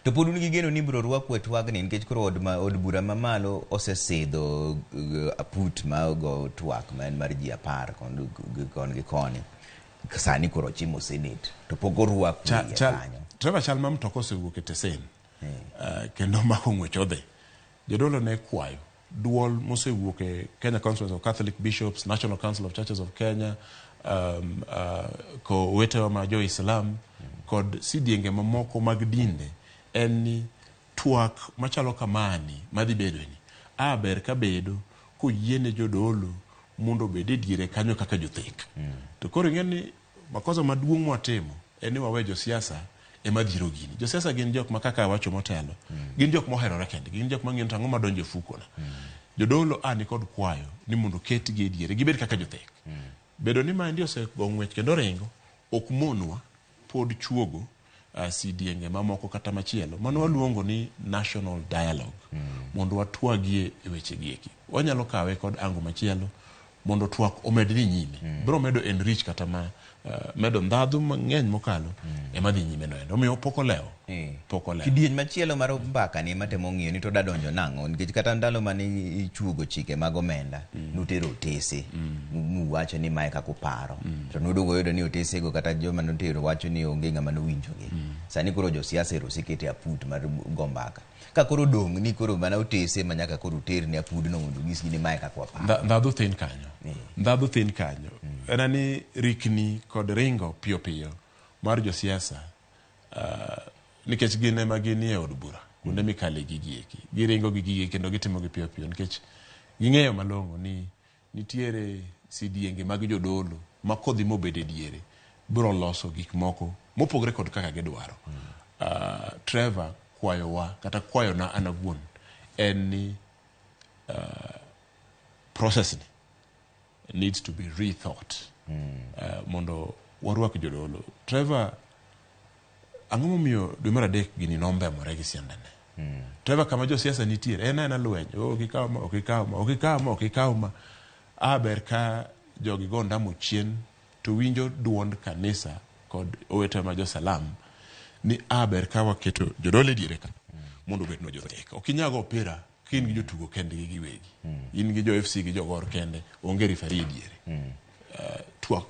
to pod un gi geno ni bro rwak wet wagni nikech koro od bura mamalo osesidho aput ma go twak man mar ji 10 kon gi koni sani koro chimo senate to pogo rwak kanyo Trevor chal mam toko sewuok e tesen kendo mako ng'wechode jodolo ne kwayo duol mosewuok e Kenya Conference of Catholic Bishops, National Council of Churches of Kenya, ko wetewa ma jo Islam kod sidienge mamoko mag dinde en ni twak machalo kamani madhi bedo ni ber ka bedo koyiene jodolo mondo bede diere kanyo kaka jothek. To koro ng'eni makosa maduong' mwatimo en ni wawe josiasa ema dhiro gini. Josiasa gin jok ma kaka wacho motelo, gin jok moherore kendgi, gin jok mang'eyo tang'o madonjo fukona. Jodolo ani kod kwayo ni mondo ketgi e diere gibed kaka jothek. Bedo ni maendi osego ng'wech kendo ringo ok monwa pod chuogo sidienge mamoko kata machielo mano waluongo ni national dialogue mondo watwagie e weche gieki. Wanyalo kawe kod ango machielo mondo twak omedni nyime. Bro medo enrich kata ma medo ndadhu mang'eny mokalo ema dhi nyime noendo. Omiyo poko leo. Kidieny machielo mar mbaka ni matemo ng'iyo ni to dadonjo nang'o nikech kata ndalo mane ichuogo chike mag omenda nutero otese nuwacho ni mae kako paro to nuduogo yudo ni otese go kata joma nutero wacho ni onge ng'ama nowinjogi. Sani koro josiasa osekete aput mar gombaka ka koro dong' ni koro mana otese manyaka koro ter ni apudno mondo gisgi ni mae kako paro. Ndadhu thin kanyo. Ndadhu thin kanyo. Ena ni rikni kod ringo piyo piyo mar josiasa nikech gin ema ginie od bura kunde mikale gigieki giringo gigieki kendo gitimo gi piyo piyo nikech ging'eyo malong'o ni nitiere sidienge mag jodolo ma kodhi mobede diere biro loso gik moko mopogre kod kaka gidwaro. Trevor kwayowa kata kwayona anawuon en ni process needs to be rethought mondo warwak jodolo. Trevor ang'o momiyo dwe mar adek gini nombemore gi siandane. Trevor kama josiasa nitiere en lweny okikaw ma ber ka jogi go ndamo chien to winjo duond kanisa kod owete ma josalam ni ber ka waketo jodolo diere ka mondo bed no jothek. Okinyago opira kin gi jotugo kendgi giwegi. In gi jo FC gi jogor kende onge referee diere. Twak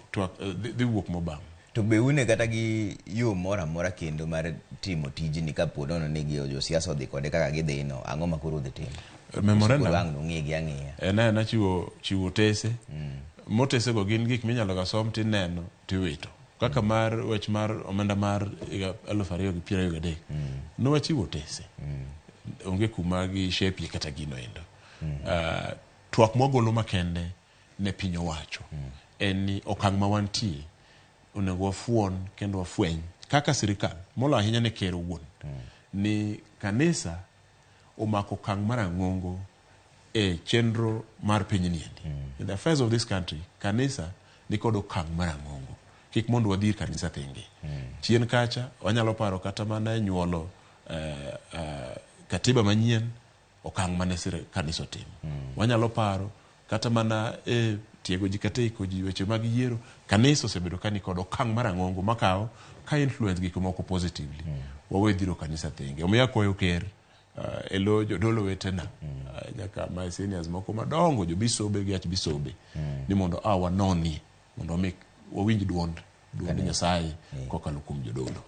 dhi wuok mobam. To be une kata gi yo mora mora kendo mar timo tijini ka podono ni gi josiasa odhi kode kaka gidhi no ang'o makoro dhi timo. Memorandum no ng'igi ang'iya. Na chiwo tese. Motese go gin gik minyalo ga som tineno tiwito. Kaka mar wech mar omenda mar 2023 no wachiwo tese. Onge kuma gi shepi kata gino endo. Twak mogolo makende ne piny owacho en ni okang' ma wantie onego wafuon kendo wafweny kaka sirikal molo ahinya ne ker wuon ni kanisa omako okang' marang'ongo e chenro mar piny niendi. In the affairs of this country kanisa ni kod okang' marang'ongo kik mondo wadhir kanisa thenge. Chien kacha wanyalo paro kata mana nyuolo katiba manyien okang' mane kanisa timo. Wanyalo paro kata mana tiego ji kata iko ji weche mag yiero kanisa osebedo kani kod okang' marang'ongo makawo ka influence gik moko positively wawe dhiro kanisa thenge. Omiyo akwayo ker elo jodolo wetena nyaka ma seniors moko madongo jo bisobe gi bisobe ni mondo wanoni mondo wawinj duond Nyasaye kokalo kuom jodolo.